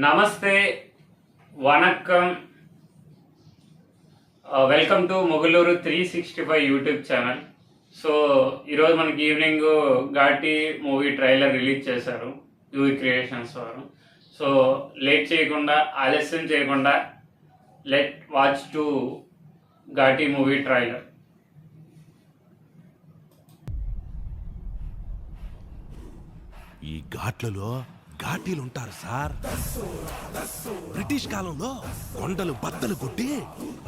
నమస్తే, వనక్కం, welcome to Mogaluru 365 YouTube channel. So ఈరోజు మనకి evening Ghaati movie trailer release చేశారు యూవీ క్రియేషన్స్ వారు. సో లేట్ చేయకుండా, ఆలస్యం చేయకుండా let watch to Ghaati movie trailer. ఈ ఘాట్లలో ఘాటీలు ఉంటారు సార్. బ్రిటిష్ కాలంలో కొండలు బద్దలు కొట్టి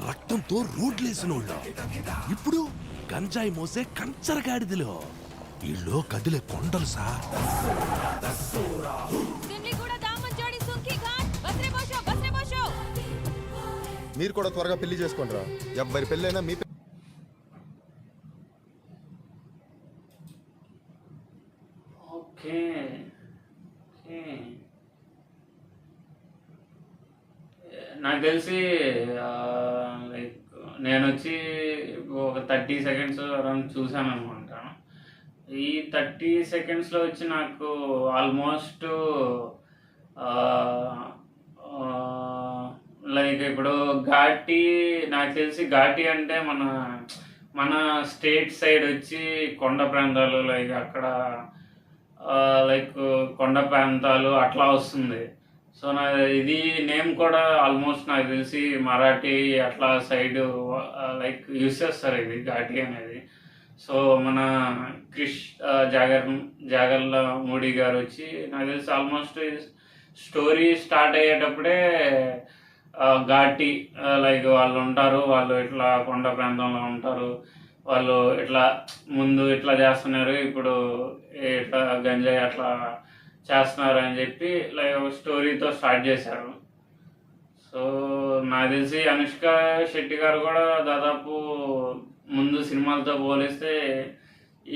రక్తంతో రోడ్లేసినోళ్ళు ఇప్పుడు గంజాయి మోసే కంచరగాడిదిలో వీళ్ళు కదిలే కొండలు సార్. మీరు కూడా త్వరగా పెళ్లి చేసుకోండిరా. ఎవరి పెళ్ళైనా మీ ఓకే, నాకు తెలిసి లైక్ నేను వచ్చి ఒక 30 seconds అరౌండ్ చూసాను అనుకుంటాను. ఈ 30 secondsలో వచ్చి నాకు ఆల్మోస్ట్ లైక్ ఇప్పుడు ఘాటి, నాకు తెలిసి ఘాటి అంటే మన స్టేట్ సైడ్ వచ్చి కొండ ప్రాంతాలు, లైక్ అక్కడ లైక్ కొండ ప్రాంతాలు అట్లా వస్తుంది. సో నా ఇది నేమ్ కూడా ఆల్మోస్ట్ నాకు తెలిసి మరాఠీ అట్లా సైడ్ లైక్ యూస్ చేస్తారు ఇది ఘాటి అనేది. సో మన జాగర్ల మోడీ గారు వచ్చి నాకు తెలిసి almost story start అయ్యేటప్పుడే Ghaati like వాళ్ళు ఉంటారు, వాళ్ళు ఇట్లా కొండ ప్రాంతంలో ఉంటారు, వాళ్ళు ఇట్లా ముందు ఇట్లా చేస్తున్నారు, ఇప్పుడు ఇట్లా గంజాయి అట్లా చేస్తున్నారు అని చెప్పి లైక్ స్టోరీతో స్టార్ట్ చేశారు. సో నాకు తెలిసి అనుష్క శెట్టి గారు కూడా దాదాపు ముందు సినిమాలతో పోలిస్తే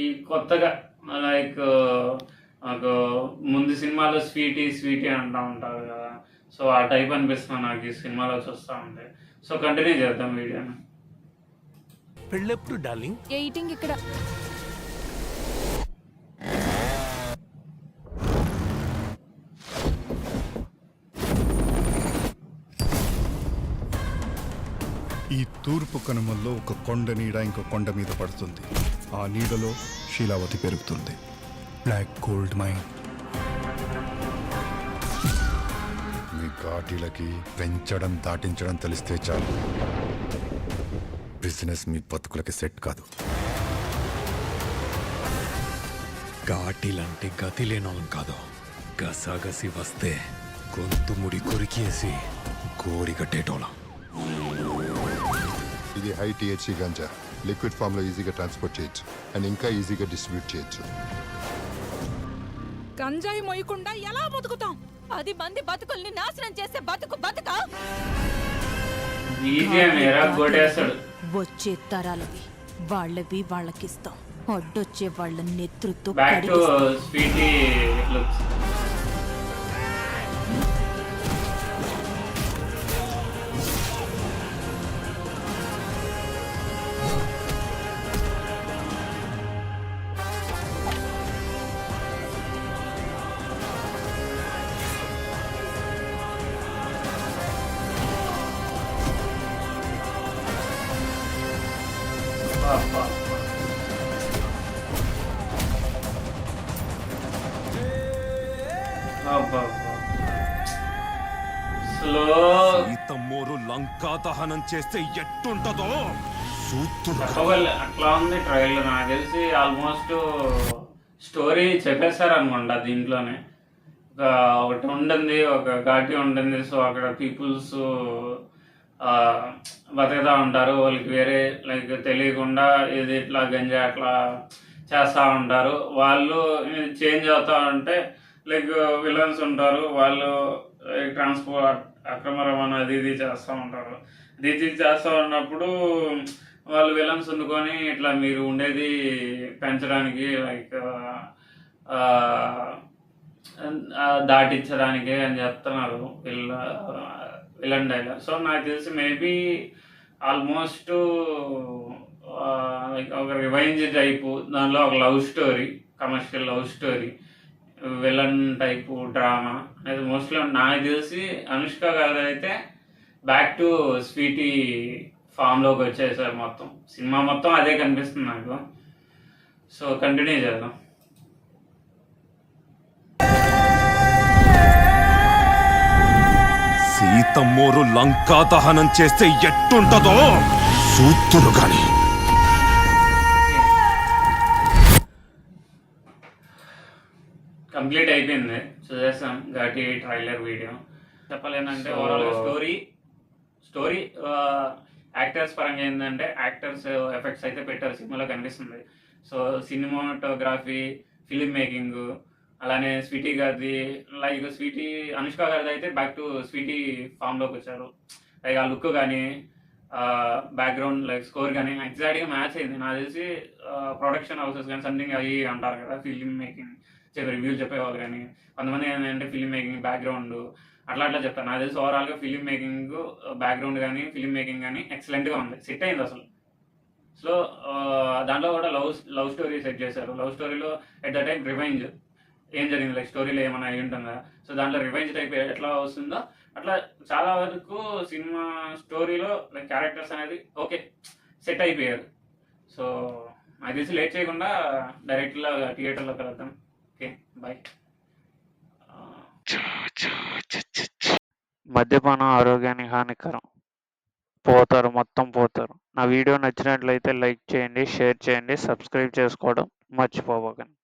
ఈ కొత్తగా లైక్ నాకు ముందు సినిమాలో స్వీటీ అంటూ ఉంటారు కదా, సో ఆ టైప్ అనిపిస్తుంది నాకు ఈ సినిమాలో చూస్తూ ఉంటే. సో కంటిన్యూ చేద్దాం వీడియోని. పెళ్ళెప్పుడు డార్లింగ్? ఎయిటింగ్ ఇక్కడ. ఈ తూర్పు కనుమల్లో ఒక కొండ నీడ ఇంకో కొండ మీద పడుతుంది. ఆ నీడలో శీలావతి పెరుగుతుంది. Black gold mine. మీ ఘాటీలకి పెంచడం దాటించడం తెలిస్తే చాలు. బిజినెస్ మీ బతుకులకి సెట్ కాదు. ఘాటీలంటే గతి లేనోళ్ళం కాదు. గసాగసి వస్తే గొంతు ముడి కొరికేసి గోరి కట్టేటోళ్ళం. ఇది హై టీహెచ్సీ గంజా. లిక్విడ్ ఫామ్ లో ఈజీగా ట్రాన్స్పోర్ట్ చేయొచ్చు అండ్ ఇంకా ఈజీగా డిస్ట్రిబ్యూట్ చేయొచ్చు. గంజాయి మొయ్యకుండా ఎలా బతుకుతాం? 10 మంది బతుకుల్ని నాశనం చేసే బతుకా? వచ్చే తరాలవి వాళ్ళవి వాళ్ళకిస్తాం. అడ్డొచ్చే వాళ్ళ నెతృత్వం సీతమ్మోరు లంకా దహనం చేస్తే ఎట్టుంటదో అట్లా ఉంది ట్రైలర్. నాకు తెలిసి ఆల్మోస్ట్ స్టోరీ చెప్పేశారు అనుకుంటా. దీంట్లోనే ఒకటి ఉంటుంది, ఒక ఘాటి ఉంటుంది. సో అక్కడ పీపుల్స్ బతుకుతూ ఉంటారు. వాళ్ళకి వేరే లైక్ తెలియకుండా ఇది ఇట్లా గంజా అట్లా చేస్తూ ఉంటారు. వాళ్ళు చేంజ్ అవుతూ ఉంటే లైక్ విలన్స్ ఉంటారు, వాళ్ళు ట్రాన్స్పోర్ట్ అక్రమ రవాణా ఇది చేస్తూ ఉంటారు. ఇది చేస్తూ ఉన్నప్పుడు వాళ్ళు విలన్స్ వండుకొని ఇట్లా మీరు ఉండేది పెంచడానికి లైక్ దాటించడానికి అని చెప్తున్నారు విలన్ డైలాగ్. సో నాకు తెలిసి మేబీ ఆల్మోస్ట్ లైక్ ఒక రివైంజ్ టైపు, దానిలో ఒక love story, commercial love story villain type drama అది మోస్ట్లీ నాకు తెలిసి అనుష్క గారు అయితే బ్యాక్ టు స్వీటీ ఫామ్లోకి వచ్చేసారు. మొత్తం సినిమా మొత్తం అదే కనిపిస్తుంది నాకు. సో కంటిన్యూ చేద్దాం. సీతమ్మోరు లంకా దహనం చేస్తే ఎట్టుంటదో సూత్తురు గాని. కంప్లీట్ అయిపోయింది, చూసేస్తాం ఘాటి ట్రైలర్ వీడియో. చెప్పాలేనంటే ఓవరాల్గా స్టోరీ యాక్టర్స్ పరంగా ఏంటంటే యాక్టర్స్ ఎఫెక్ట్స్ అయితే పెట్టారు, సినిమాలో కనిపిస్తుంది. సో సినిమాటోగ్రఫీ, ఫిలిం మేకింగ్, అలానే స్వీటీ గారిది లైక్ స్వీటీ అనుష్క గారిది అయితే బ్యాక్ టు స్వీటీ ఫామ్లోకి వచ్చారు. లైక్ ఆ లుక్ కానీ బ్యాక్గ్రౌండ్ లైక్ స్కోర్ కానీ ఎగ్జాక్ట్గా మ్యాచ్ అయింది. నాకు తెలిసి ప్రొడక్షన్ హౌసెస్ కానీ సంథింగ్ అవి అంటారు కదా, ఫిలిం మేకింగ్ రివ్యూలు చెప్పేవాళ్ళు కానీ కొంతమంది ఏంటంటే ఫిలిం మేకింగ్ బ్యాక్గ్రౌండ్ అట్లా చెప్తాను. నాకు తెలిసి ఓవరాల్గా ఫిలిం మేకింగ్ బ్యాక్గ్రౌండ్ కానీ ఫిలిం మేకింగ్ కానీ ఎక్సలెంట్గా ఉంది, సెట్ అయింది అసలు. సో దాంట్లో కూడా లవ్ స్టోరీ సెట్ చేశారు. లవ్ స్టోరీలో ఎట్ ద టైం రివెంజ్ ఏం జరిగింది, లైక్ స్టోరీలో ఏమైనా అయి ఉంటుందా, సో దాంట్లో రివెంజ్ టైప్ ఎట్లా వస్తుందో అట్లా చాలా వరకు సినిమా స్టోరీలో లైక్ క్యారెక్టర్స్ అనేది ఓకే సెట్ అయిపోయారు. సో నాకు తెలిసి లేట్ చేయకుండా డైరెక్ట్లో థియేటర్లో కలుద్దాం. Okay bye. మద్యపానం ఆరోగ్యానికి హానికరం. మొత్తం పోతారు. నా వీడియో నచ్చినట్లయితే లైక్ చేయండి, షేర్ చేయండి, సబ్స్క్రైబ్ చేసుకోవడం మర్చిపోకండి.